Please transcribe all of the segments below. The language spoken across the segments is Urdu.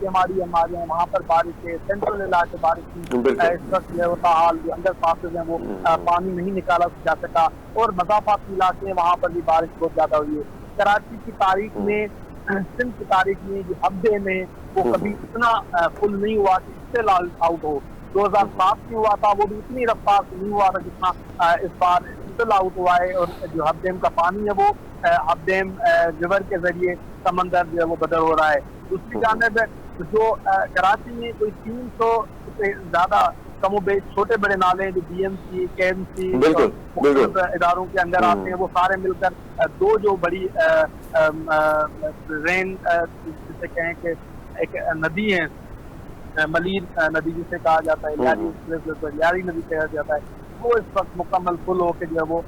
سے ہمارے وہاں پر بارش ہے، سینٹرل علاقے بارش کی بالکل اس وقت جو ہوتا حال جو انڈر پاسز ہیں وہ پانی نہیں نکالا جا سکا، اور مضافاتی علاقے وہاں پر بھی بارش بہت زیادہ ہوئی ہے۔ کراچی کی تاریخ میں، سندھ کی تاریخ میں جو ہب ڈیم ہے وہ کبھی اتنا فل نہیں ہوا کہ اس سے لال آؤٹ ہو۔ 2007 میں ہوا تھا، وہ بھی اتنی رفتار سے نہیں ہوا تھا جتنا اس بار فل آؤٹ ہوا ہے، اور جو ہب ڈیم کا پانی ہے وہ ہب ڈیم ریور کے ذریعے سمندر جو ہے وہ بدر ہو رہا ہے۔ دوسری جانب جو کراچی میں کوئی 300 سے زیادہ کم و بیش چھوٹے بڑے نالے جو بی ایم سی، کے ایم سی اور مختلف اداروں کے اندر آتے ہیں، وہ سارے مل کر دو جو بڑی رین جسے کہیں کہ ایک ندی ہے، ملیر ندی جسے کہا جاتا ہے، لیاری ندی کہا جاتا ہے، وہ اس وقت مکمل فل ہو کے جو ہے وہ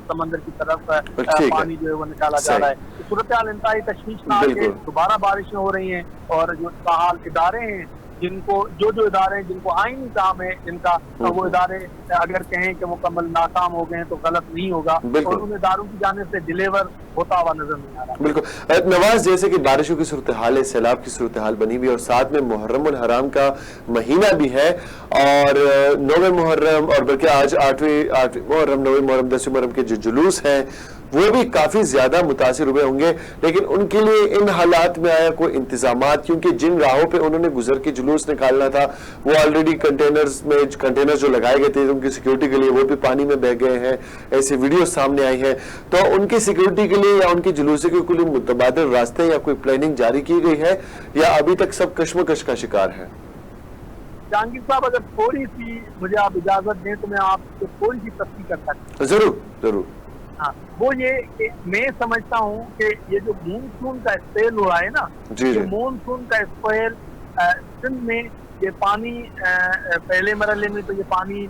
سمندر کی طرف پانی جو ہے وہ نکالا جا رہا ہے۔ صورتحال انتہائی تشویشناک ہے، دوبارہ بارشیں ہو رہی ہیں، اور جو تاحال ادارے ہیں جن کو جو ادارے جن کو آئینی کام ہے جن کا، وہ ادارے اگر کہیں کہ مکمل ناکام ہو گئے ہیں تو غلط نہیں ہوگا، اور ان اداروں کی جانب سے ڈیلیور ہوتا ہوا نظر نہیں آ رہا۔ بالکل نواز، جیسے کہ بارشوں کی صورتحال ہے، سیلاب کی صورتحال بنی ہوئی، اور ساتھ میں محرم الحرام کا مہینہ بھی ہے، اور 9 محرم اور بلکہ آج 8 محرم، 9 محرم، 10 محرم کے جو جلوس ہیں وہ بھی کافی زیادہ متاثر ہوئے ہوں گے، لیکن ان کے لیے ان حالات میں آیا کوئی انتظامات؟ کیونکہ جن راہوں پہ انہوں نے گزر کے جلوس نکالنا تھا وہ آلریڈی کنٹینرز جو لگائے گئے تھے ان کی سیکیورٹی کے لیے وہ بھی پانی میں بہہ گئے ہیں، ایسی ویڈیو سامنے آئی ہیں، تو ان کی سیکیورٹی کے لیے یا ان کی جلوسے کے کوئی متبادل راستے یا کوئی پلاننگ جاری کی گئی ہے، یا ابھی تک سب کشمکش کا شکار ہے؟ جہانگیر صاحب، اگر تھوڑی سی مجھے آپ اجازت دیں تو میں آپ کو تھوڑی سی تفصیل کر سکتا ہوں۔ ضرور۔ ہاں، وہ یہ کہ میں سمجھتا ہوں کہ یہ جو مونسون کا اسپیل ہوا ہے نا، یہ مونسون کا اسپیل سندھ میں یہ پانی پہلے مرحلے میں تو یہ پانی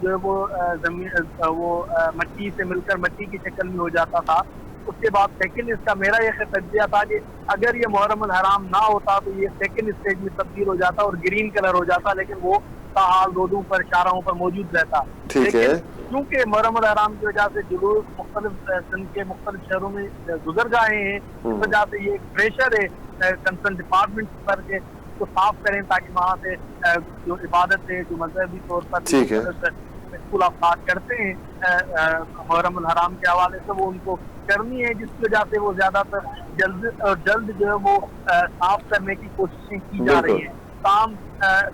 جو ہے وہ زمین وہ مٹی سے مل کر مٹی کی شکل میں ہو جاتا تھا۔ اس کے بعد سیکنڈ اس کا میرا یہ تجزیہ تھا کہ اگر یہ محرم الحرام نہ ہوتا تو یہ سیکنڈ اسٹیج میں تبدیل ہو جاتا اور گرین کلر ہو جاتا، لیکن وہ تاحال رودوں پر، شاہراہوں پر موجود رہتا۔ لیکن کیونکہ محرم الحرام کی وجہ سے جلوس مختلف سندھ کے مختلف شہروں میں گزر گئے ہیں، اس وجہ سے یہ ایک پریشر ہے کنسرن ڈپارٹمنٹ پر کہ اس کو صاف کریں تاکہ وہاں سے جو عبادت ہے، جو مذہبی طور پر اسکول افراد کرتے ہیں محرم الحرام کے حوالے سے، وہ ان کو کرنی ہے، جس کی وجہ سے وہ زیادہ تر جلد جو ہے وہ صاف کرنے کی کوششیں کی جا رہی ہیں۔ تاہم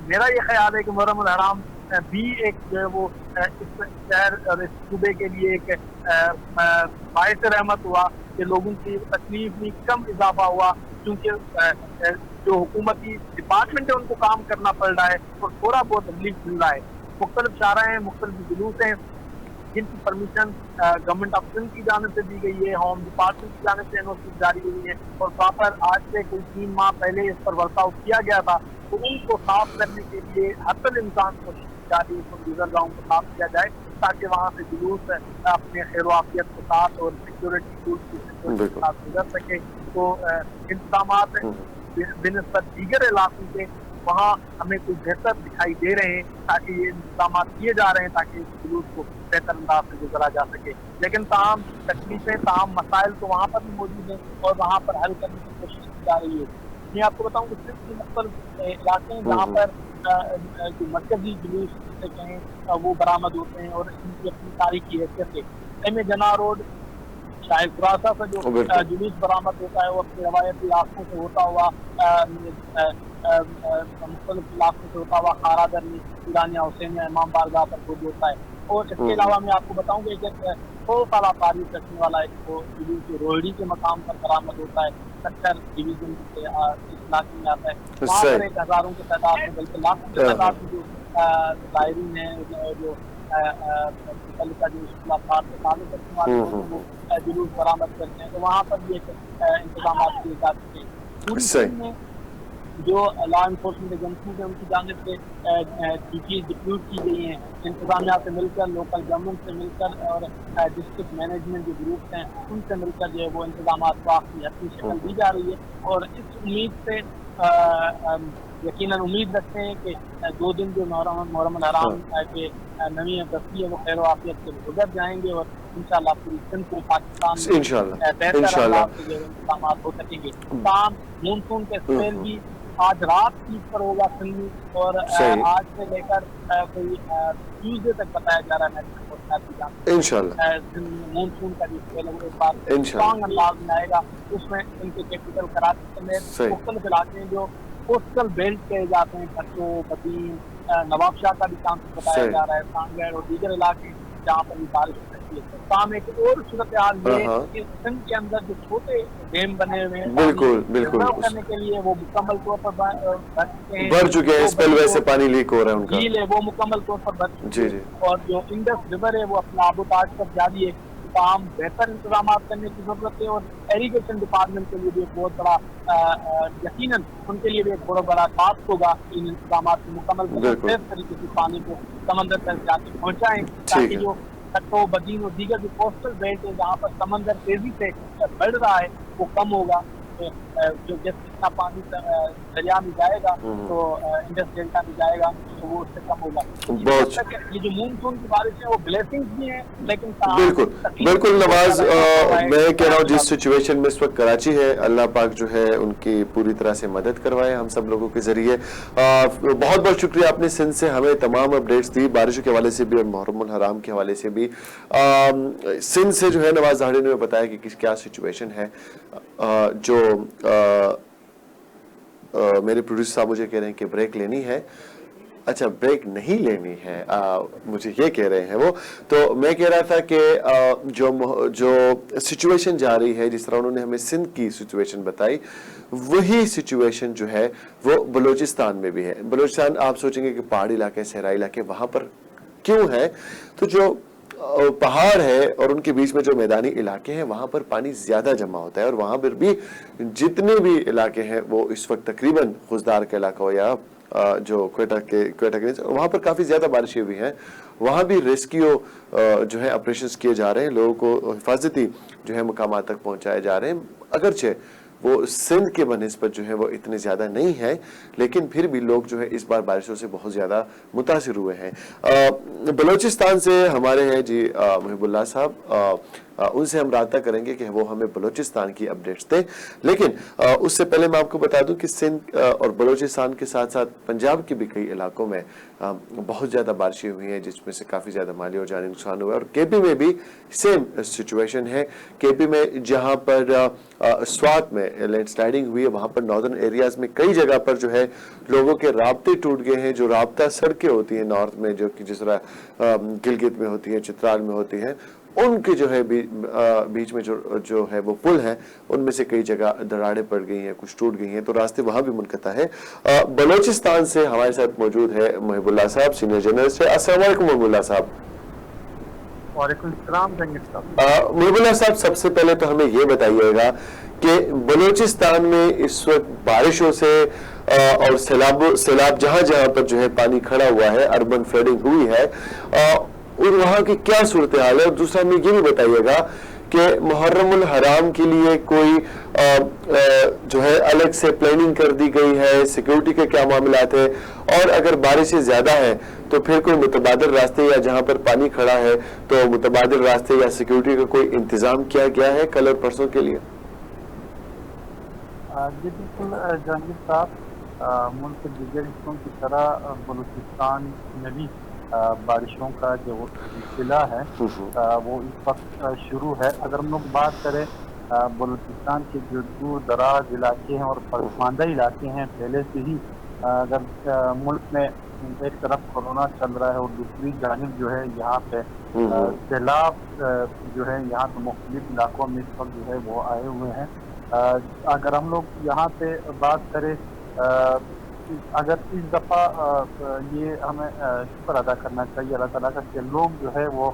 میرا یہ خیال ہے کہ محرم الحرام بھی ایک جو ہے وہ اس شہر اور اس صوبے کے لیے ایک باعث رحمت ہوا کہ لوگوں کی تکلیف میں کم اضافہ ہوا، کیونکہ جو حکومتی ڈپارٹمنٹ ہے ان کو کام کرنا پڑ رہا ہے اور تھوڑا بہت ریلیف مل رہا ہے۔ مختلف شاہراہ ہیں، مختلف جلوس ہیں جن کی پرمیشن گورنمنٹ آف سندھ کی جانب سے دی گئی ہے، ہوم ڈپارٹمنٹ کی جانب سے NOC جاری ہوئی ہے، اور پراپر آج سے کوئی 3 ماہ پہلے اس پر ورک آؤٹ کیا گیا تھا، تو ان کو صاف کرنے کے لیے حتی الامکان کوشش جاری گزرگاہوں کو صاف کیا جائے تاکہ وہاں سے جلوس اپنے خیر و عافیت کے ساتھ اور سیکیورٹی ٹولز کے ساتھ گزر سکے۔ تو انتظامات بنسبت دیگر علاقوں کے وہاں ہمیں کچھ بہتر دکھائی دے رہے ہیں، تاکہ یہ انتظامات کیے جا رہے ہیں تاکہ اس جلوس کو بہتر انداز سے گزرا جا سکے، لیکن تاہم تکلیفیں، تاہم مسائل تو وہاں پر بھی موجود ہیں اور وہاں پر حل کرنے کی کوشش کی جا رہی ہے۔ میں آپ کو بتاؤں کہ صرف مختلف علاقے ہیں جہاں پر جو مرکزی جلوس جسے کہیں وہ برآمد ہوتے ہیں اور ان کی اپنی تاریخی حیثیت ہے۔ ایم اے جناح روڈ شاہد خراسہ سے جو جلوس برآمد ہوتا ہے وہ اپنے روایتی راستوں سے ہوتا ہوا مختلف علاقوں سے ہوتا ہوا خارا درمی، ایرانیہ حسینیہ، امام بارگاہ پر خود ہوتا ہے۔ اور اس کے علاوہ میں آپ کو بتاؤں کہ ایک 100 سالہ تاریخ رکھنے والا ایک جلوس جو روہڑی کے مقام پر برآمد ہوتا ہے، سکر ڈویژن سے اس علاقے میں آتا ہے، وہاں پر ایک ہزاروں کی تعداد میں بلکہ لاکھوں کی تعداد میں جو زائرین ہیں، جو متعلقہ جو افراد سے تعلق رکھنے والے وہ جلوس برآمد کرتے ہیں، تو وہاں پر بھی ایک انتظامات کیے جا چکے ہیں۔ پوری سندھ میں جو لا انفورسمنٹ ایجنسیز ہیں ان کی جانب سے ڈپیوٹ کی گئی ہیں، انتظامیہ سے مل کر، لوکل گورنمنٹ سے مل کر اور ڈسٹرکٹ مینجمنٹ جو گروپس ہیں ان سے مل کر جو ہے وہ انتظامات کو اپنی حتمی شکل دی جا رہی ہے، اور اس امید سے یقیناً امید رکھتے ہیں کہ 2 دن جو محرم الحرام کے نویں دستی ہے وہ خیر و عافیت سے گزر جائیں گے، اور انشاءاللہ پوری سندھ پورے پاکستان میں بہتر انداز سے جو انتظامات ہو سکیں گے۔ تاہم مونسون کے اسپیل بھی آج رات پیک پر ہوگا سنی اور صحیح آج سے لے کر کوئی ٹیوزڈے تک بتایا جا رہا ہے محکمہ موسمیات کی جانب انشاءاللہ سے مونسون کا جو فیل ہے وہ ایک بار انشاءاللہ اسٹرانگ انداز میں آئے گا. اس میں ان کے کیپٹل کراچی سمیت صحیح مختلف علاقے ہیں جو کوسٹل بیلٹ کہے جاتے ہیں, کھٹو, بدین, نواب شاہ کا بھی چانس بتایا صحیح جا رہا ہے, سانگیر اور دیگر علاقے جہاں پر بھی بارش ہو سکتی ہے. تاہم ایک اور صورتحال ہاں یہ ہاں کہ سندھ کے اندر جو چھوٹے ڈیم بنے ہوئے ہیں پانی بالکل بالکل ریزرو کرنے کے لیے وہ مکمل طور پر بھر چکے ہیں. بھر چکے ہیں, جو اسپیل بڑی وے جو سے پانی لیک ہو رہا ہے ان کا. جھیل ہے وہ مکمل طور پر بھر چکی جی ہے جی اور جو انڈس ریور ہے وہ اپنا آب و تاش پر جاری ہے. تمام بہتر انتظامات کرنے کی ضرورت ہے اور ایریگیشن ڈپارٹمنٹ کے لیے بھی ایک بہت بڑا یقیناً ان کے لیے بھی ایک بہت بڑا ٹاسک ہوگا ان انتظامات کو مکمل کرنا, بالکل سیف طریقے سے پانی کو سمندر تک جا کے پہنچائیں ٹھیک تاکہ ہے جو کٹو, بدین اور دیگر جو کوسٹل بیلٹ ہے جہاں پر سمندر تیزی سے بڑھ رہا ہے وہ کم ہوگا. جو جیسے اتنا پانی دریا میں جائے گا تو انڈس ڈیلٹا میں جائے گا تو وہ اس سے کم ہوگا. اسی حد بہت تک یہ جو مونسون کی بارش ہے وہ بلیسنگز بھی ہیں لیکن تاہم بالکل تکلیف بالکل بھی بہت نواز, زیادہ اضافہ ہوا ہے میں کہہ رہا ہوں کراچی جس والوں. سچویشن میں اس وقت کراچی ہے, اللہ پاک جو ہے ان کی پوری طرح سے مدد کروائے ہم سب لوگوں کے ذریعے. بہت بہت شکریہ آپ نے سندھ سے ہمیں تمام اپڈیٹس دی, بارشوں کے حوالے سے بھی اور محرم الحرام کے حوالے سے بھی. سندھ سے جو ہے نواز زاہدی نے بتایا کہ کیا سچویشن ہے. جو میرے پروڈیوسر صاحب مجھے کہہ رہے ہیں کہ بریک لینی ہے. اچھا بریک نہیں لینی ہے, مجھے یہ کہہ رہے ہیں وہ. تو میں کہہ رہا تھا کہ جو سچویشن جاری ہے, جس طرح انہوں نے ہمیں سندھ کی سچویشن بتائی, وہی سچویشن جو ہے وہ بلوچستان میں بھی ہے. بلوچستان آپ سوچیں گے کہ پہاڑی علاقے, صحرائی علاقے, وہاں پر کیوں ہے؟ تو جو پہاڑ ہے اور ان کے بیچ میں جو میدانی علاقے ہیں وہاں پر پانی زیادہ جمع ہوتا ہے, اور وہاں پر بھی جتنے بھی علاقے ہیں وہ اس وقت تقریباً خضدار کا علاقہ ہو یا جو کوئٹہ کے وہاں پر کافی زیادہ بارشیں ہوئی ہیں. وہاں بھی ریسکیو جو ہے آپریشنز کیے جا رہے ہیں, لوگوں کو حفاظتی جو ہے مقامات تک پہنچائے جا رہے ہیں. اگرچہ وہ سندھ کے بنسبت جو ہے وہ اتنے زیادہ نہیں ہے, لیکن پھر بھی لوگ جو ہے اس بار بارشوں سے بہت زیادہ متاثر ہوئے ہیں. بلوچستان سے ہمارے ہیں جی محب اللہ صاحب, ان سے ہم رابطہ کریں گے کہ وہ ہمیں بلوچستان کی اپڈیٹس دیں. لیکن اس سے پہلے میں آپ کو بتا دوں کہ سندھ اور بلوچستان کے ساتھ ساتھ پنجاب کے بھی کئی علاقوں میں بہت زیادہ بارشیں ہوئی ہیں, جس میں سے کافی زیادہ مالی اور جانی نقصان ہوا ہے. اور کے پی میں بھی سیم سچویشن ہے. کے پی میں جہاں پر سوات میں لینڈ سلائڈنگ ہوئی ہے, وہاں پر ناردرن ایریاز میں کئی جگہ پر جو ہے لوگوں کے رابطے ٹوٹ گئے ہیں. جو رابطہ سڑکیں ہوتی ہیں نارتھ میں, جو کہ جس طرح گلگت میں ہوتی ہیں, چترال میں ہوتی ہیں, ان کے جو ہے بیچ میں جو ہے وہ پل ہیں, ان میں سے کئی جگہ دراڑیں پڑ گئی ہیں, کچھ ٹوٹ گئی ہیں, تو راستے وہاں بھی منقطع ہے. بلوچستان سے ہمارے ساتھ موجود ہے محب اللہ صاحب, سینئر جرنلسٹ ہے. السلام علیکم محب اللہ صاحب. وعلیکم السلام جنگیر صاحب. محب اللہ صاحب, سب سے پہلے تو ہمیں یہ بتائیے گا کہ بلوچستان میں اس وقت بارشوں سے اور سیلاب جہاں جہاں پر جو ہے پانی کھڑا ہوا ہے, اربن فلڈنگ ہوئی ہے, اور وہاں کی کیا صورتحال ہے؟ اور دوسرا ہمیں یہ بھی بتائیے گا کہ محرم الحرام کے لیے کوئی جو ہے الگ سے پلاننگ کر دی گئی ہے, سیکیورٹی کے کیا معاملات ہیں, اور اگر بارشیں زیادہ ہیں تو پھر کوئی متبادل راستے یا جہاں پر پانی کھڑا ہے تو متبادل راستے یا سیکیورٹی کا کوئی انتظام کیا گیا ہے کل اور پرسوں کے لیے؟ جی بالکل جہانگیر صاحب, ملک کے دیگر حصوں کی طرح بلوچستان میں بھی بارشوں کا جو سلسلہ ہے وہ اس وقت شروع ہے. اگر ہم لوگ بات کریں بلوچستان کے جو دور دراز علاقے ہیں اور پسماندہ علاقے ہیں, پہلے سے ہی اگر ملک میں ایک طرف کورونا چل رہا ہے اور دوسری جانب جو ہے یہاں پہ سیلاب جو ہے یہاں پہ مختلف علاقوں میں اس وقت جو ہے وہ آئے ہوئے ہیں. اگر ہم لوگ یہاں پہ بات کریں, اگر اس دفعہ یہ ہمیں شکر ادا کرنا چاہیے اللہ تعالیٰ کا کہ لوگ جو ہے وہ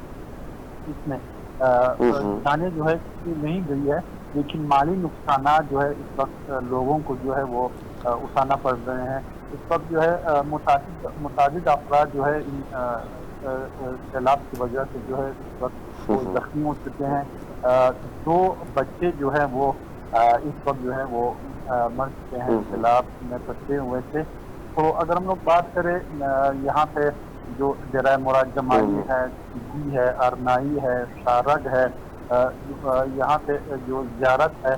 اس میں جانیں جو ہے نہیں گئی ہے, لیکن مالی نقصانات جو ہے اس وقت لوگوں کو جو ہے وہ اٹھانا پڑ رہے ہیں. اس وقت جو ہے متعدد افراد جو ہے ان سیلاب کی وجہ سے جو ہے اس وقت وہ زخمی ہو چکے ہیں. 2 بچے جو ہیں وہ اس وقت جو ہے وہ مر چکے ہیں, سیلاب میں پھنسے ہوئے تھے. تو اگر ہم لوگ بات کریں یہاں پہ جو ڈیرہ مراد جمالی ہے, سدھی ہے, ارنائی ہے, شارگ ہے, یہاں پہ جو زیارت ہے,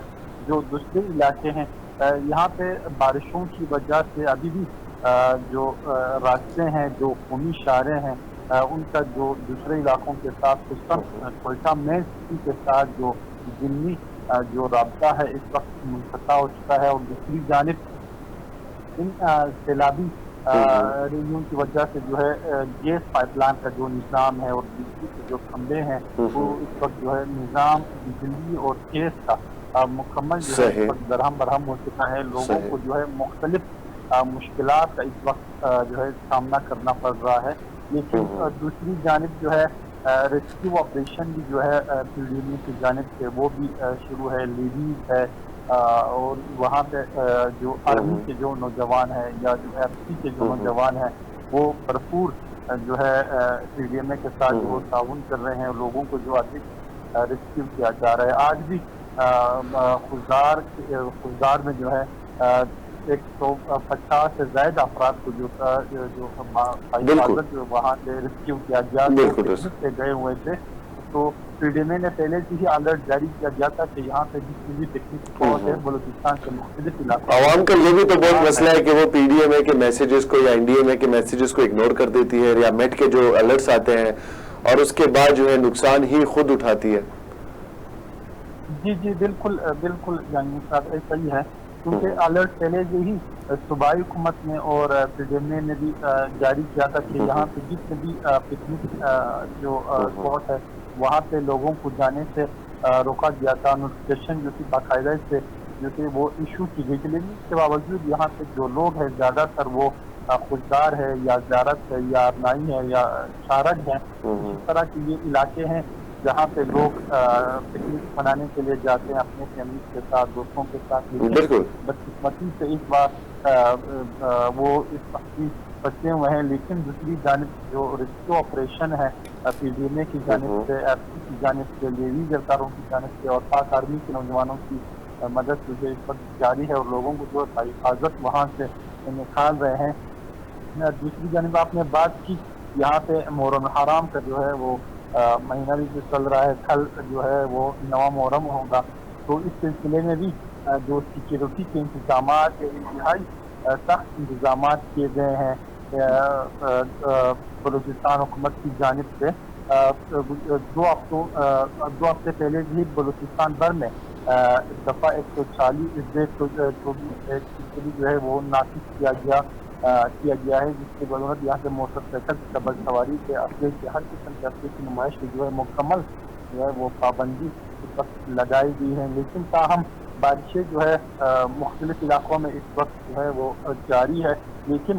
جو دوسرے علاقے ہیں یہاں پہ بارشوں کی وجہ سے ابھی بھی جو راستے ہیں جو قومی شاہراہیں ہیں ان کا جو دوسرے علاقوں کے ساتھ خصوصاً کوئٹہ مین سٹی کے ساتھ جو ضمنی جو رابطہ ہے اس وقت منقطع ہو چکا ہے، اور دوسری جانب ان سیلابی ریلیوں کی وجہ سے جو ہے گیس پائپ لائن کا جو نظام ہے اور بجلی کے جو کھمبے ہیں وہ اس وقت جو ہے نظام بجلی اور گیس کا مکمل جو ہے اس صحیح وقت درہم برہم ہو چکا ہے. لوگوں صحیح کو جو ہے مختلف مشکلات کا اس وقت جو ہے سامنا کرنا پڑ رہا ہے. لیکن دوسری جانب جو ہے ریسکیو آپریشن بھی جو ہے پی ڈی ایم کی جانب سے وہ بھی شروع ہے. لیڈیز ہے اور وہاں پہ جو آرمی کے جو نوجوان ہیں یا جو ایف سی کے جو نوجوان ہیں وہ بھرپور جو ہے پی ڈی ایم اے کے ساتھ جو تعاون کر رہے ہیں. لوگوں کو جو ادھک ریسکیو کیا جا رہا ہے. آج بھی خزدار میں جو ہے 150 سے زائد افراد کو جو بالکل حفاظت وہاں سے ریسکیو کیا گیا. جو بالکل پکنک پہ گئے ہوئے تھے تو پی ڈی ایم اے نے پہلے سے ہی الرٹ جاری کیا گیا تھا کہ یہاں پہ جتنی بھی پکنک اسپاٹ ہے بلوچستان کے مختلف علاقوں عوام کا یہ بھی تو بہت مسئلہ ہے کہ وہ پی ڈی ایم اے کے میسیجز کو یا این ڈی ایم اے کے میسیجز کو اگنور کر دیتی ہے، یا میٹ کے جو الرٹس آتے ہیں اور اس کے بعد جو ہے نقصان ہی خود اٹھاتی ہے. جی بالکل بالکل جانگیر صاحب ایسا ہی ہے، کیونکہ الرٹ پہلے سے ہی صوبائی حکومت نے اور پی ڈی ایم اے نے بھی جاری کیا تھا کہ یہاں پہ جتنے بھی پکنک جو اسپاٹ ہے وہاں پہ لوگوں کو جانے سے روکا گیا تھا. نوٹیفکیشن جو تھی باقاعدہ سے جو تھی وہ ایشو کی گئی تھی. لیکن اس کے باوجود یہاں پہ جو لوگ ہیں زیادہ تر وہ خوددار ہے یا زیارت ہے یا نائی ہے یا شارج ہے، اسی طرح کے یہ علاقے ہیں جہاں پہ لوگ پکنک منانے کے لیے جاتے ہیں اپنے فیملی کے ساتھ، دوستوں کے ساتھ. لیکن بالکل بدقسمتی سے اس بار وہ اس وقت بچے ہوئے ہیں. لیکن دوسری جانب جو ریسکیو آپریشن ہے پی ڈی ایم اے کی جانب سے، ایف سی کی جانب سے، لیوی گرکاروں کی جانب سے اور پاک آرمی کے نوجوانوں کی مدد جو ہے اس وقت جاری ہے، اور لوگوں کو جو حفاظت وہاں سے نکال رہے ہیں. دوسری جانب آپ نے بات کی یہاں پہ محرم حرام کا جو ہے وہ مہینہ بھی جو چل رہا ہے، کل جو ہے وہ نواں محرم ہوگا. تو اس سلسلے میں بھی جو سیکیورٹی کے انتظامات انتہائی سخت انتظامات کیے گئے ہیں بلوچستان حکومت کی جانب سے. 2 ہفتے پہلے بھی بلوچستان بھر میں دفعہ 140 جو ہے وہ نافذ کیا گیا ہے، جس کی بدولت یہاں سے موٹر سائیکل ڈبل سواری کے اصلے کی ہر قسم کے اصلے کی نمائش کی جو ہے مکمل جو ہے وہ پابندی اس وقت لگائی گئی ہے. لیکن تاہم بارشیں جو ہے مختلف علاقوں میں اس وقت جو ہے وہ جاری ہے. لیکن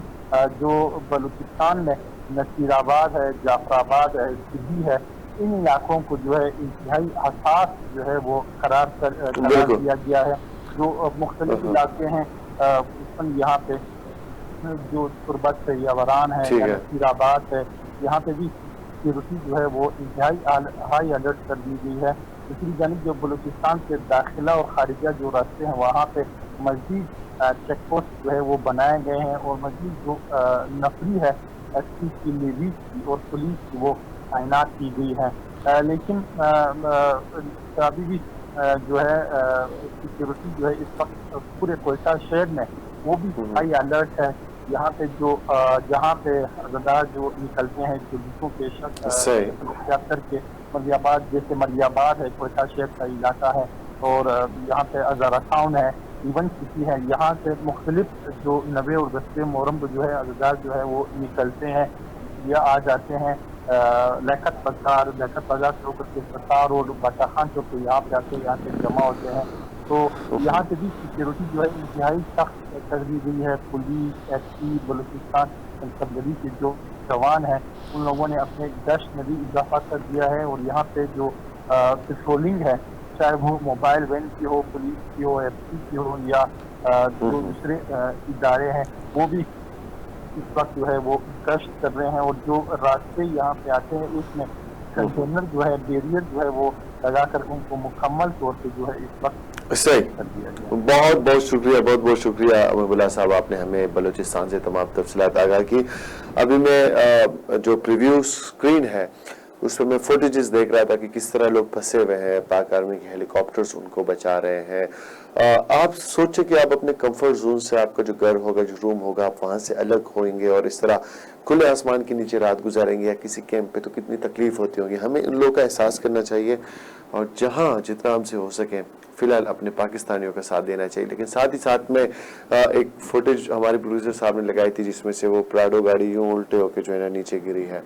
جو بلوچستان میں نصیر آباد ہے، جعفر آباد ہے، سدھی ہے، ان علاقوں کو جو ہے انتہائی حساس جو ہے وہ قرار دیا گیا ہے. جو مختلف علاقے ہیں خصوصاً یہاں پہ جو تربت ہے یا وران ہے یا نصیر آباد ہے، یہاں پہ بھی سیکورٹی جو ہے وہ انتہائی ہائی الرٹ کر دی گئی ہے. دوسری جانب جو بلوچستان کے داخلہ اور خارجہ جو راستے ہیں وہاں پہ مزید چیک پوسٹ جو ہے وہ بنائے گئے ہیں، اور مزید جو نفری ہے ایس پی کی، لیویز کی اور پولیس کی وہ تعینات کی گئی ہے. لیکن ابھی بھی جو ہے سیکورٹی جو ہے اس وقت پورے کوئٹہ شہر میں وہ بھی ہائی الرٹ ہے. یہاں پہ جو جہاں پہ عزادار جو نکلتے ہیں جلوسوں کے اختیار کر کے مری آباد، جیسے مری آباد ہے کوئٹہ شہر کا علاقہ ہے، اور یہاں پہ ہزارہ ٹاؤن ہے، ایون سٹی ہے، یہاں سے مختلف جو 90 اور 10 محرم کو جو ہے عزادار جو ہے وہ نکلتے ہیں یا آ جاتے ہیں لیاقت بازار سے ہو کر کے ستار روڈ باٹا خان چوک کو یہاں پہ آتے ہیں، یہاں پہ جمع ہوتے ہیں. تو یہاں سے بھی سیکورٹی جو ہے انتہائی سخت کر دی گئی ہے. پولیس، ایس پی، بلوچستان کنسبلری کے جو جوان ہیں ان لوگوں نے اپنے گشت میں بھی اضافہ کر دیا ہے، اور یہاں پہ جو پیٹرولنگ ہے چاہے وہ موبائل وین کی ہو، پولیس کی ہو، ایف سی کی ہو یا جو دوسرے ادارے ہیں وہ بھی اس وقت جو ہے وہ گشت کر رہے ہیں. اور جو راستے یہاں پہ آتے ہیں اس میں کنٹینر جو ہے بیریئر جو ہے وہ لگا کر ان کو مکمل طور پہ جو ہے اس وقت کر دیا گیا. بہت شکریہ امام اللہ صاحب، آپ نے ہمیں بلوچستان سے تمام تفصیلات آگاہ کی. ابھی میں جو پریویو سکرین ہے اس میں فوٹیجز دیکھ رہا تھا کہ کس طرح لوگ پھنسے ہوئے ہیں، پاک آرمی کے ہیلی کاپٹرز ان کو بچا رہے ہیں، آپ سوچیں کہ آپ اپنے کمفرٹ زون سے, آپ کا جو گھر ہوگا, جو روم ہوگا, آپ وہاں سے الگ ہوئیں گے اور اس طرح کھلے آسمان کے نیچے رات گزاریں گے یا کسی کیمپ پہ, تو کتنی تکلیف ہوتی ہوگی. ہمیں ان لوگوں کا احساس کرنا چاہیے اور جہاں جتنا ہم سے ہو سکے فی الحال اپنے پاکستانیوں کا ساتھ دینا چاہیے. لیکن ساتھ ہی ساتھ میں ایک فوٹیج ہمارے پروڈیوسر صاحب نے لگائی تھی جس میں سے وہ پراڈو گاڑی یوں الٹے ہو کے جو ہے نا نیچے گری ہے,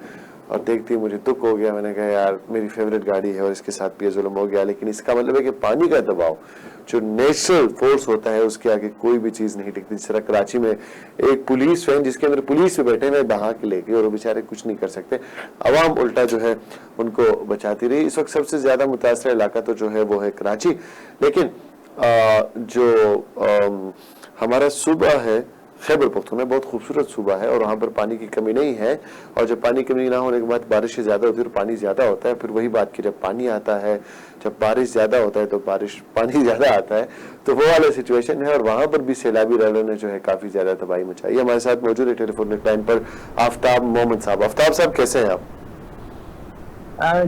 اور دیکھتی مجھے دکھ ہو گیا. میں نے کہا یار میری فیوریٹ گاڑی ہے اور اس کے ساتھ بھی ظلم ہو گیا. لیکن اس کا مطلب ہے کہ پانی کا دباؤ جو نیچرل فورس ہوتا ہے اس کے آگے کوئی بھی چیز نہیں ٹکتی. جس طرح کراچی میں ایک پولیس وین جس کے اندر پولیس پہ بیٹھے ہوئے بہا کے لے کے, اور وہ بیچارے کچھ نہیں کر سکتے, عوام الٹا جو ہے ان کو بچاتی رہی. اس وقت سب سے زیادہ متاثرہ علاقہ تو جو ہے وہ ہے کراچی. لیکن جو ہمارا صوبہ ہے خیبر پختونخوا بہت خوبصورت صوبہ ہے اور وہاں پر پانی کی کمی نہیں ہے. اور جب پانی کی کمی نہ ہونے کے بعد بارشیں زیادہ ہوتی ہے اور پانی زیادہ ہوتا ہے, پھر وہی بات کی جب پانی آتا ہے, جب بارش زیادہ ہوتا ہے تو پانی زیادہ آتا ہے, تو وہ والا سچویشن ہے. اور وہاں پر بھی سیلابی ریلوں نے جو ہے کافی زیادہ تباہی مچائی. ہمارے ساتھ موجود ہے ٹیلی فون لائن پر آفتاب محمد صاحب. آفتاب صاحب کیسے ہیں آپ؟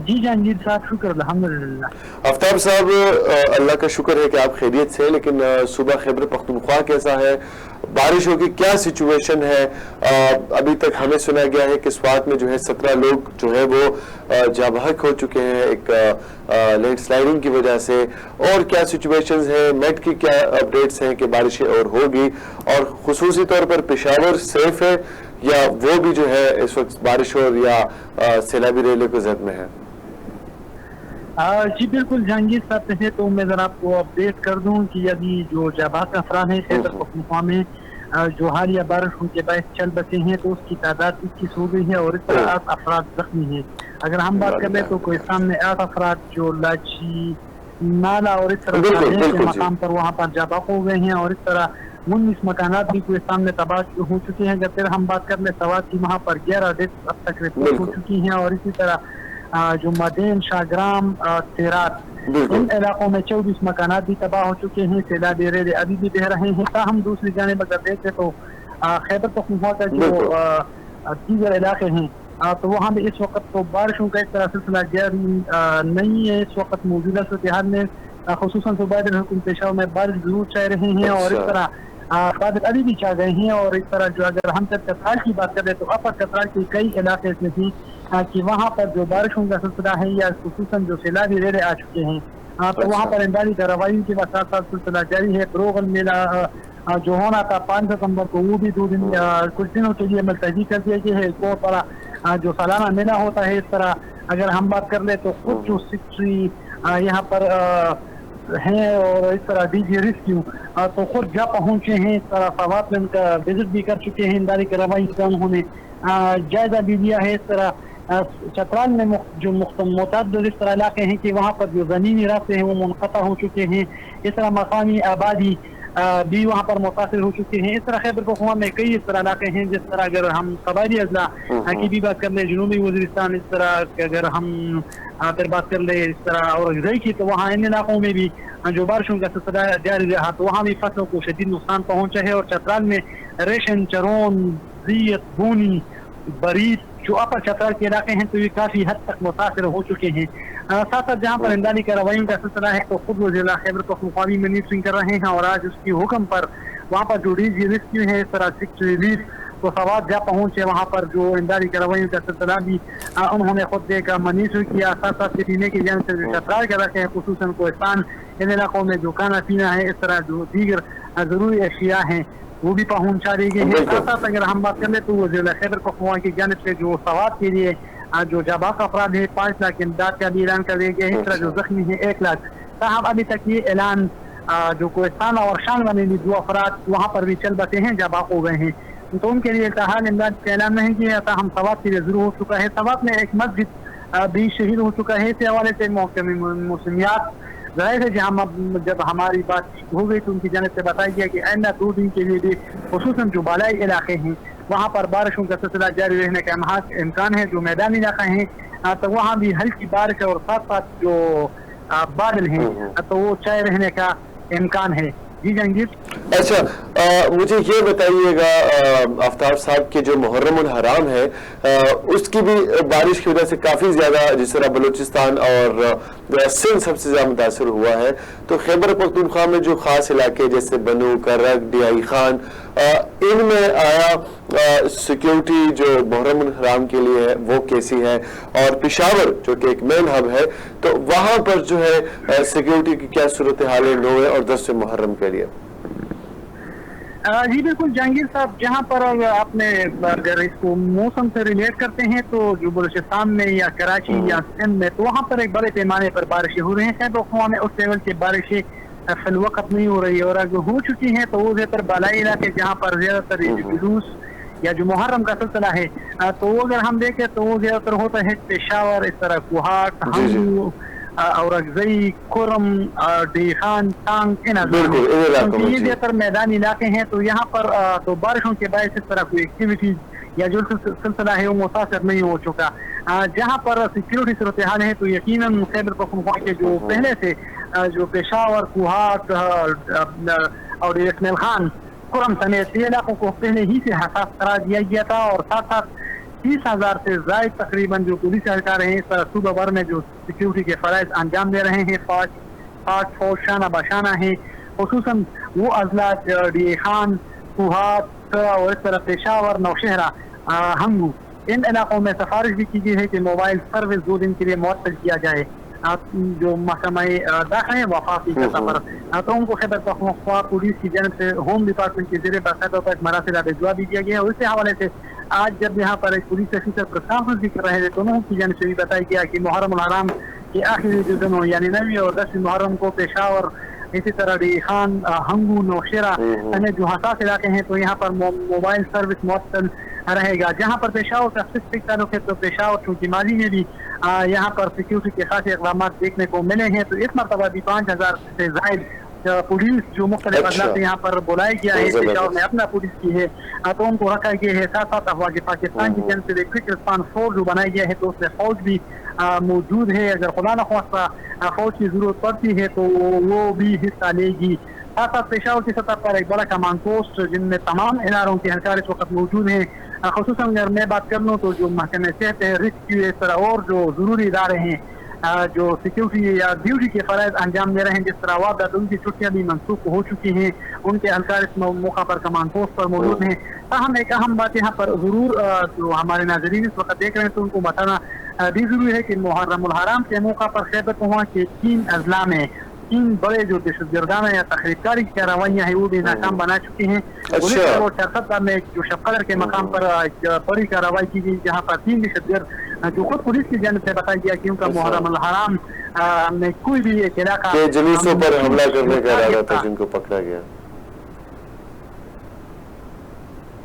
جی جہانگیر صاحب شکر الحمدللہ. آفتاب صاحب اللہ کا شکر ہے کہ آپ خیریت سے, لیکن صوبہ خیبر پختونخوا کیسا ہے؟ بارشوں کی کیا سچویشن ہے؟ ابھی تک ہمیں سنا گیا ہے کہ سوات میں جو ہے 17 لوگ جو ہے وہ جاں بحق ہو چکے ہیں ایک لینڈ سلائڈنگ کی وجہ سے. اور کیا سچویشنز ہیں, میٹ کی کیا اپڈیٹس ہیں کہ بارشیں اور ہوگی, اور خصوصی طور پر پشاور سیف ہے یا وہ بھی جو ہے اس وقت بارشوں یا سیلابی ریلے کو زد میں ہے؟ جی بالکل جہانگیر صاحب, پہلے تو میں ذرا آپ کو اپڈیٹ کر دوں کہ ابھی جو جاباک افراد ہیں خیبر پختونخوا میں جو حالیہ بارشوں کے باعث چل بسے ہیں تو اس کی تعداد 21 ہو گئی ہے اور اس طرح 8 افراد زخمی ہیں. اگر ہم بات کر لیں تو کوہستان میں 8 افراد جو لاچی نالا اور اس طرح کے مقام پر وہاں پر جاباک ہو گئے ہیں, اور اس طرح 19 مکانات بھی کوہستان میں تباہ ہو چکے ہیں. جب پھر ہم بات کر لیں سوات کی, وہاں پر 11 ڈیتھ اب تک رپورٹ ہو چکی ہیں, اور اسی طرح جو مدین, شاہگرام, تیرات, ان علاقوں میں 24 مکانات بھی تباہ ہو چکے ہیں. سیلابی ریلے ابھی بھی بہ رہے ہیں. تاہم دوسری جانب اگر دیکھیں تو خیبر پختونخوا کا جو دیگر علاقے ہیں تو وہاں بھی اس وقت تو بارشوں کا ایک طرح سلسلہ جاری نہیں ہے. اس وقت موجودہ صورتحال میں خصوصاً صوبائی دارالحکومت پشاور میں بارش ضرور چاہ رہے ہیں, اور اس طرح بادل ابھی بھی چاہ گئے ہیں. اور اس طرح جو اگر ہم چترال کی بات کریں تو اپر چترال کے کئی علاقے میں بھی کہ وہاں پر جو بارشوں کا سلسلہ ہے یا خصوصاً جو سیلابی ریلے آ چکے ہیں تو وہاں پر امدادی کارروائیوں کے ساتھ ساتھ سلسلہ جاری ہے. بروغل میلہ جو ہونا تھا 5 ستمبر کو وہ بھی 2 دن کچھ دنوں کے لیے ملتوی کر دیا گیا ہے. ایک بہت بڑا جو سالانہ میلہ ہوتا ہے. اس طرح اگر ہم بات کر لیں تو خود جو سیکٹری یہاں پر ہیں اور اس طرح ڈی جی ریسکیو تو خود جا پہنچے ہیں. اس طرح سوات میں ان کا وزٹ بھی کر چکے ہیں. امدادی کارروائی کا انہوں نے جائزہ بھی لیا ہے. اس طرح چترال میں جو متعدد اس طرح علاقے ہیں کہ وہاں پر جو زمینی راستے ہیں وہ منقطع ہو چکے ہیں. اس طرح مقامی آبادی بھی وہاں پر متاثر ہو چکے ہیں. اس طرح خیبر پختونخوا میں کئی اس طرح علاقے ہیں. جس طرح اگر ہم قبائلی اضلاع کی بھی بات کر لیں, جنوبی وزیرستان, اس طرح اگر ہم پھر بات کر لیں اس طرح اور غزائی کی, تو وہاں ان علاقوں میں بھی جو بارشوں کا سلسلہ جاری رہا تو وہاں بھی فصلوں کو شدید نقصان پہنچا ہے. اور چترال میں ریشن, چرون, زیت, بونی, برید جو اپر چترال کے علاقے ہیں تو یہ کافی حد تک متاثر ہو چکے ہیں. ساتھ ساتھ جہاں پر امدادی کارروائیوں کا سلسلہ ہے تو خود وہ ضلع خیبر پختونخوا منیٹرنگ کر رہے ہیں, اور آج اس کی حکم پر وہاں پر جو ڈی جی ریسکیو ہے اس طرح سیکٹری ریلیف تو سوات جا پہنچے. وہاں پر جو امدادی کارروائیوں کا سلسلہ بھی انہوں نے خود دیکھا منیٹر کیا. ساتھ ساتھ پینے کی جانب سے جو چترال کے علاقے ہیں خصوصاً کوہستان ان علاقوں میں جو کھانا پینا ہے اس طرح جو دیگر ضروری اشیاء ہیں وہ بھی پہنچا دی گئی ہے. ساتھ ساتھ اگر ہم بات کر لیں تو وہ ضلع خیبر پختونخوا کی جانب سے جو سوات کے لیے جو جاباک افراد ہے 5 لاکھ امداد کا بھی اعلان کر دیا گیا ہے. اس طرح جو زخمی ہے 1 لاکھ. تاہم ابھی تک یہ اعلان جو کوہستان اور شانگلہ میں بھی 2 افراد وہاں پر بھی چل بسے ہیں جاباک ہو گئے ہیں تو ان کے لیے التحال امداد کا اعلان نہیں کیا. تاہم سوات کے لیے ضرور ہو چکا ہے. سوات میں ایک مسجد بھی شہید ہو چکا ہے. اس حوالے سے محکمہ موسمیات ظاہر ہے جب ہماری بات ہو گئی تو ان کی جانب سے بتایا گیا کہ آئندہ 2 دن کے لیے بھی خصوصاً جو بالائی علاقے ہیں وہاں پر بارشوں کا سلسلہ جاری رہنے کا امکان ہے. جو میدانی علاقہ ہیں تو وہاں بھی ہلکی بارش اور ساتھ ساتھ جو بادل ہیں تو وہ چائے رہنے کا امکان ہے. جی جہانگیر. اچھا مجھے یہ بتائیے گا آفتاب صاحب کہ جو محرم الحرام ہے اس کی بھی بارش کی وجہ سے کافی زیادہ، جس طرح بلوچستان اور سندھ سب سے زیادہ متاثر ہوا ہے، تو خیبر پختونخوا میں جو خاص علاقے جیسے بنو، کرک، ڈیائی خان، ان میں آیا سیکیورٹی جو محرم الحرام کے لیے ہے وہ کیسی ہے، اور پشاور جو کہ ایک مین ہب ہے تو وہاں پر جو ہے سیکیورٹی کی کیا صورتحال ہے 9 اور 10 محرم کے لیے؟ جی بالکل جہانگیر صاحب، جہاں پر آپ نے اگر اس کو موسم سے ریلیٹ کرتے ہیں تو جو بلوچستان میں یا کراچی یا سندھ میں تو وہاں پر ایک بڑے پیمانے پر بارشیں ہو رہی ہیں، خیبر پختونخوا میں اس لیول کی بارشیں فی الوقت نہیں ہو رہی، اور اگر ہو چکی ہیں تو وہ زیادہ تر بالائی علاقے جہاں پر زیادہ تر جلوس یا جو محرم کا سلسلہ ہے تو وہ اگر ہم دیکھیں تو وہ زیادہ تر ہوتا ہے پشاور، اس طرح کوہاٹ، ہنگو، اورگزئی، کرم، ڈی خان، ٹانگ، ان یہ زیادہ تر میدانی علاقے ہیں، تو یہاں پر تو بارشوں کے باعث اس طرح کوئی ایکٹیویٹی یا جو سلسلہ ہے وہ متاثر نہیں ہو چکا۔ جہاں پر سیکیورٹی صورتحال ہے تو یقیناً خیبر پختونخوا کے جو پہلے سے جو پشاور، کوہاٹ اور اسماعیل خان، کرم سمیت یہ علاقوں کو پہلے ہی سے حساس قرار دیا گیا تھا، اور ساتھ ساتھ 30,000 سے زائد تقریباً جو پولیس اہلکار ہیں صوبہ بھر میں جو سیکیورٹی کے فرائض انجام دے رہے ہیں، فوج شانہ بشانہ ہیں، خصوصاً وہ اضلاع ڈی خان، کوہاٹ اور اس طرح پشاور، نوشہرہ، ہنگو، ان علاقوں میں سفارش بھی کی گئی ہے کہ موبائل سروس 2 دن کے لیے معطل کیا جائے۔ جو محکمہ داخلہ ہے وفاقی سطح پر تو ان کو خیبر پختونخوا پولیس کی جانب سے ہوم ڈپارٹمنٹ کے زیر باقاعدہ تک مراسلہ بھجوا بھی دیا گیا ہے۔ اس حوالے سے آج جب یہاں پر ایک پولیس افیسر پر کانفرنس بھی کر رہے تھے تو انہوں کی جانب سے بھی بتایا گیا کہ محرم الحرام کے آخری جو دنوں یعنی 9 اور 10 محرم کو پشاور، اسی طرح ڈی خان، ہنگو، نوشہرہ جو حساس علاقے ہیں تو یہاں پر موبائل سروس معطل رہے گا۔ جہاں پر پشاور کا اسپیسیفک تعلق ہے تو پشاور چونکہ ماضی میں بھی یہاں پر سیکیورٹی کے خاصے اقدامات دیکھنے کو ملے ہیں، تو اس مرتبہ بھی 5,000 سے زائد پولیس جو مختلف اضلاع سے یہاں پر بلایا گیا ہے، پشاور میں اپنا پولیس کی ہے تو ان کو رکھا گیا ہے۔ ساتھ ساتھ افواج پاکستان کی جانب سے کوئک رسپانس فورس جو بنایا گیا ہے تو اس میں فوج بھی موجود ہے، اگر خدا نخواستہ فوج کی ضرورت پڑتی ہے تو وہ بھی حصہ لے گی۔ ساتھ ساتھ پشاور کی سطح پر ایک بڑا کمانڈ پوسٹ جن میں تمام اداروں کے اہلکار اس وقت موجود ہیں، خصوصاً اگر میں بات کر لوں تو جو محکمہ صحت ہے، ریسکیو، اس طرح اور جو ضروری ادارے ہیں جو سیکیورٹی یا ڈیوٹی کے فرائض انجام دے رہے ہیں، جس طرح واردات ان کی چھٹیاں بھی منسوخ ہو چکی ہیں، ان کے اہلکار اس موقع پر کمانڈ پوسٹ پر موجود ہیں۔ تاہم ایک اہم بات یہاں پر ضرور جو ہمارے ناظرین اس وقت دیکھ رہے ہیں تو ان کو بتانا بھی ضروری ہے کہ محرم الحرام کے موقع پر خیبر پختونخوا کے 3 اضلاع میں 3 بڑے جو دہشت گردانہ یا تخریب کاری کی کارروائیاں ہیں وہ بھی ناکام بنا چکی ہیں۔ اور چرسد میں جو شب قدر کے مقام پر بڑی کارروائی کی گئی جہاں پر 3 دہشت گرد جو خود پولیس کی جانب سے بتایا گیا کہ ان کا محرم الحرام میں کوئی بھی ایک علاقہ جلوسوں پر حملہ کرنے کا ارادہ تھا جن کو پکڑا گیا۔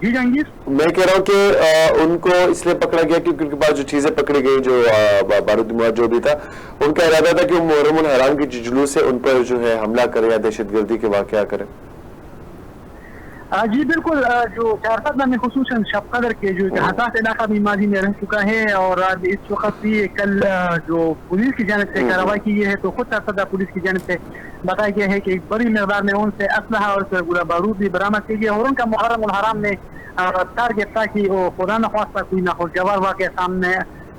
جی جہانگیر، میں کہہ رہا ہوں کہ ان کو اس لیے پکڑا گیا کیونکہ ان کے پاس جو چیزیں پکڑی گئی جو بارودی مواد جو بھی تھا ان کا ارادہ تھا کہ وہ محرم الحرام کی جو جلوس ہے ان پر جو ہے حملہ کرے یا دہشت گردی کے واقعہ کرے۔ جی بالکل، جو چارسد میں خصوصاً شب قدر کے جو حساس علاقہ بھی ماضی میں رہ چکا ہے اور اس وقت بھی کل جو پولیس کی جانب سے کارروائی کی گئی ہے تو خود چارسد پولیس کی جانب سے بتایا گیا ہے کہ ایک بڑی مقدار میں ان سے اسلحہ اور گولہ بارود بھی برآمد کی گئی اور ان کا محرم الحرام میں ٹارگٹ تھا کہ وہ خدا نخواستہ کوئی ناخوشگوار واقعہ سامنے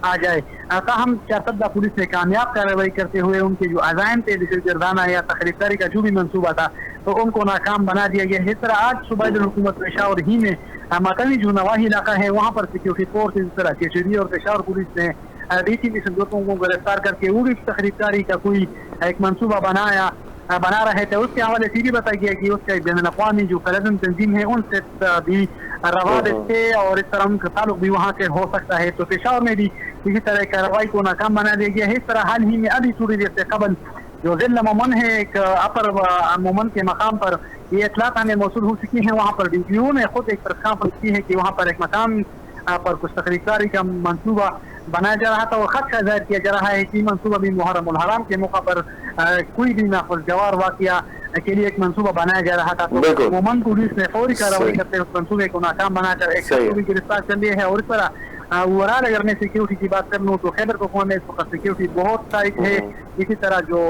آ جائے۔ تاہم چارسدہ پولیس نے کامیاب کارروائی کرتے ہوئے ان کے جو عزائم تھے دہشت گردانہ یا تخریب کاری کا جو بھی منصوبہ تھا تو ان کو ناکام بنا دیا گیا۔ اس طرح آج صوبائی دارالحکومت پشاور ہی میں مقامی جو نواحی علاقہ ہے وہاں پر سیکیورٹی فورس اس طرح کیشری اور پشاور پولیس نے ڈیسی دہشتگردوں کو گرفتار کر کے وہ بھی تخریب کاری کا کوئی ایک منصوبہ بنا رہے تھے۔ اس کے حوالے سے بھی بتایا گیا کہ اس کا بین الاقوامی جو کلزم تنظیم ہے ان سے بھی روابط تھے اور اس طرح ان کا تعلق بھی وہاں سے ہو سکتا ہے، تو پشاور میں بھی اسی طرح کارروائی کو ناکام بنا دیا گیا ہے۔ اس طرح حال ہی میں ابھی تھوڑی دیر سے قبل جو ضلع مومن ہے ایک اپر مومن کے مقام پر یہ اطلاعات ہمیں موصول ہو چکی ہیں، وہاں پر ڈی پی او نے خود ایک پریس کانفرنس کی ہے کہ وہاں پر ایک مقام پر کچھ تخریب کاری کا منصوبہ بنایا جا رہا تھا اور خدشہ ظاہر کیا جا رہا ہے کہ منصوبہ بھی محرم الحرام کے موقع پر کوئی بھی ناخوشگوار واقعہ کے لیے ایک منصوبہ بنایا جا رہا تھا، تو مومن پولیس نے فوری کارروائی کرتے اس منصوبے کو ناکام بنا کر ایک شخص کو بھی گرفتار کر لیا ہے۔ اور اس طرح اوورال اگر میں سیکیورٹی کی بات کر لوں تو خیبر پختونخوا میں اس وقت سیکیورٹی بہت ٹائٹ ہے۔ اسی طرح جو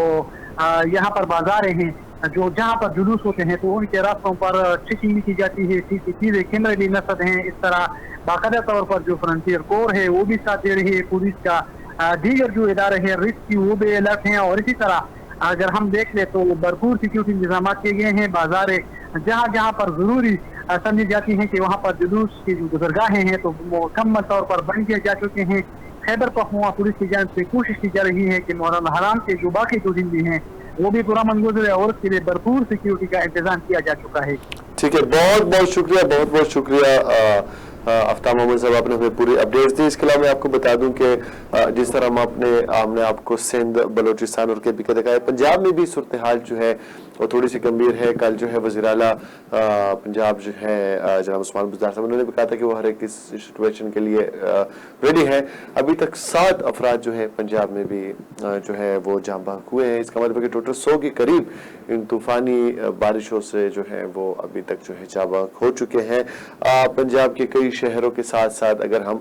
یہاں پر بازاریں ہیں جو جہاں پر جلوس ہوتے ہیں تو ان کے راستوں پر چیکنگ بھی کی جاتی ہے, CCTV کیمرے بھی نصب ہیں. اس طرح باقاعدہ طور پر جو فرنٹیئر کور ہے وہ بھی ساتھ دے رہی ہے, پولیس کا دیگر جو ادارے ہیں ریسکیو وہ بھی الرٹ ہیں. اور اسی طرح اگر ہم دیکھ لیں تو بھرپور سیکیورٹی انتظامات کیے گئے ہیں. بازاریں جہاں جہاں پر ضروری سمجھی جاتی ہیں کہ وہاں پر جلوس کی جو گزرگاہیں ہیں تو وہ مکمل طور پر بند کیے جا چکے ہیں. خیبر پختونخوا پولیس کی جانب سے کوشش کی جا رہی ہے کہ محرم حرام کے جو باقی دو دن بھی ہیں وہ بھی پرامن گزرے, اور اس کے لیے بھرپور سیکیورٹی کا انتظام کیا جا چکا ہے. ٹھیک ہے, بہت بہت شکریہ, بہت بہت شکریہ آفتاب محمد صاحب, آپ نے ہمیں پوری اپڈیٹس دی. اس کے علاوہ میں آپ کو بتا دوں کہ جس طرح ہم نے آپ کو سندھ, بلوچستان اور کے دکھایا, پنجاب میں بھی صورتحال جو ہے وہ تھوڑی سی گمبھیر ہے. کل جو ہے وزیر اعلیٰ پنجاب جو ہے جناب عثمان بزدار صاحب, انہوں نے بھی کہا تھا کہ وہ ہر ایک سچویشن کے لیے ریڈی ہے. ابھی تک 7 افراد جو ہے پنجاب میں بھی جو ہے وہ جاں بحق ہوئے ہیں. اس کا مطلب ہے کہ ٹوٹل 100 کے قریب ان طوفانی بارشوں سے جو ہے وہ ابھی تک جو ہے جاں بحق ہو چکے ہیں. پنجاب کے کئی شہروں کے ساتھ ساتھ اگر ہم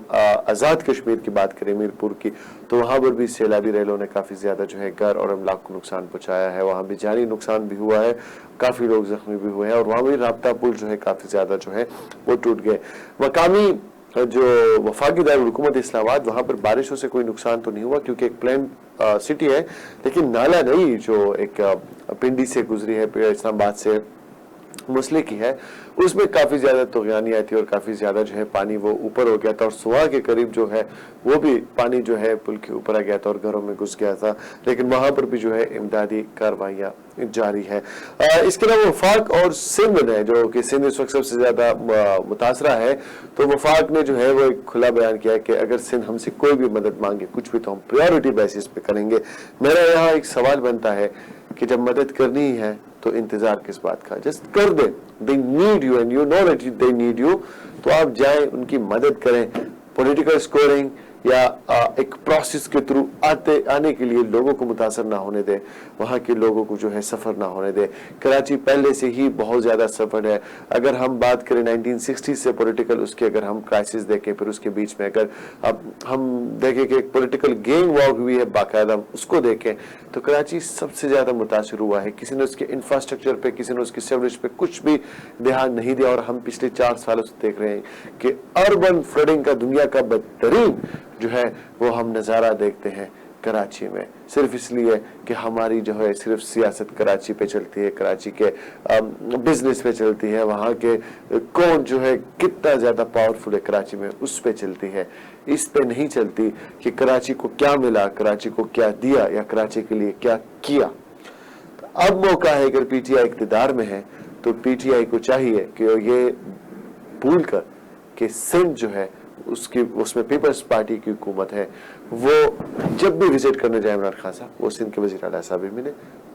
آزاد کشمیر کی بات کریں, میر پور کی, تو وہاں پر بھی سیلابی ریلوں نے کافی زیادہ جو ہے گھر اور املاک کو نقصان پہنچایا ہے. وہاں بھی جانی نقصان بھی ہوا ہے, کافی لوگ زخمی بھی ہوئے ہیں, اور وہاں بھی رابطہ پل جو ہے کافی زیادہ جو ہے وہ ٹوٹ گئے. مقامی جو وفاقی دارالحکومت اسلام آباد, وہاں پر بارشوں سے کوئی نقصان تو نہیں ہوا کیونکہ ایک پلین سٹی ہے, لیکن نالا نہیں جو ایک پنڈی سے گزری ہے, اسلام آباد سے مسئلے کی ہے, اس میں کافی زیادہ طغیانی آئی تھی اور کافی زیادہ جو ہے پانی وہ اوپر ہو گیا تھا, اور سوا کے قریب جو ہے وہ بھی پانی جو ہے پل کے اوپر آ گیا تھا اور گھروں میں گھس گیا تھا. لیکن وہاں پر بھی جو ہے امدادی کارروائیاں جاری ہے. اس کے علاوہ وفاق اور سندھ نے, جو کہ سندھ اس وقت سب سے زیادہ متاثرہ ہے, تو وفاق نے جو ہے وہ ایک کھلا بیان کیا ہے کہ اگر سندھ ہم سے کوئی بھی مدد مانگے, کچھ بھی, تو ہم پریورٹی بیسس پہ کریں گے. میرا یہاں ایک سوال بنتا ہے کہ جب مدد کرنی ہے تو انتظار کس بات کا, جسٹ کر دیں. they need you and you know that they need you, تو آپ جائیں ان کی مدد کریں. پولیٹیکل سکورنگ یا ایک پروسیس کے تھرو آنے کے لیے لوگوں کو متاثر نہ ہونے دیں, وہاں کے لوگوں کو جو ہے سفر نہ ہونے دیں. کراچی پہلے سے ہی بہت زیادہ سفر ہے. اگر ہم بات کریں 1960 سے پولیٹیکل, اس کے اگر ہم کرائسس دیکھیں, پھر اس کے بیچ میں اگر اب ہم دیکھیں کہ ایک پولیٹیکل گینگ وار ہوئی ہے باقاعدہ, اس کو دیکھیں تو کراچی سب سے زیادہ متاثر ہوا ہے. کسی نے اس کے انفراسٹرکچر پہ, کسی نے اس کی سیوریج پہ کچھ بھی دھیان نہیں دیا, اور ہم پچھلے 4 سالوں سے دیکھ رہے ہیں کہ اربن فلڈنگ کا دنیا کا بدترین جو ہے وہ ہم نظارہ دیکھتے ہیں کراچی میں, صرف اس لیے کہ ہماری جو ہے صرف سیاست کراچی پہ چلتی ہے, کراچی کے بزنس پہ چلتی ہے, وہاں کے کون جو ہے کتنا زیادہ پاورفل ہے کراچی میں اس پہ چلتی ہے. اس پہ نہیں چلتی کہ کراچی کو کیا ملا, کراچی کو کیا دیا, یا کراچی کے لیے کیا کیا. اب موقع ہے, اگر پی ٹی آئی اقتدار میں ہے تو پی ٹی آئی کو چاہیے کہ یہ بھول کر کہ سندھ جو ہے اس میں پیپلز پارٹی کی حکومت ہے, وہ جب بھی وزٹ کرنے جائے عمران خان صاحب, وہ سندھ کے وزیر اعلیٰ صاحب بھی ملے,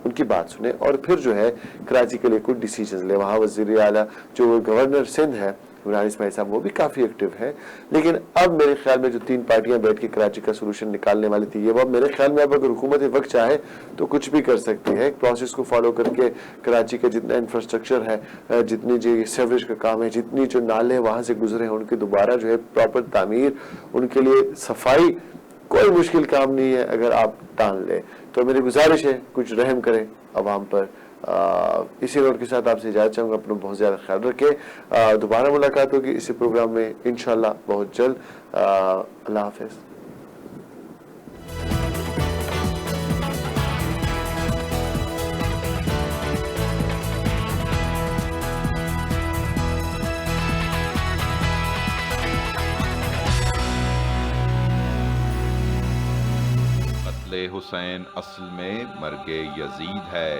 ان کی بات سنیں, اور پھر جو ہے کراچی کے لیے کچھ ڈیسیجنز لے. وہاں وزیر اعلیٰ جو گورنر سندھ ہے عمران اسماعیل صاحب, وہ بھی کافی ایکٹیو ہے. لیکن اب میرے خیال میں جو 3 پارٹیاں بیٹھ کے کراچی کا سولوشن نکالنے والی تھی, یہ اب میرے خیال میں اب اگر حکومت وقت چاہے تو کچھ بھی کر سکتی ہے. ایک پروسیس کو فالو کر کے کراچی کا جتنا انفراسٹرکچر ہے, جتنی جو سیوریج کا کام ہے, جتنی جو نالے وہاں سے گزرے ہیں, ان کی دوبارہ جو ہے پراپر تعمیر, ان کے لیے صفائی, کوئی مشکل کام نہیں ہے اگر آپ ٹال لیں. تو میری گزارش ہے کچھ رحم کریں عوام پر. اسی نوٹ کے ساتھ آپ سے اجازت چاہوں گا, اپنا بہت زیادہ خیال رکھیں. دوبارہ ملاقات ہوگی اسی پروگرام میں انشاءاللہ بہت جلد. اللہ حافظ. حسین اصل میں مرگ یزید ہے.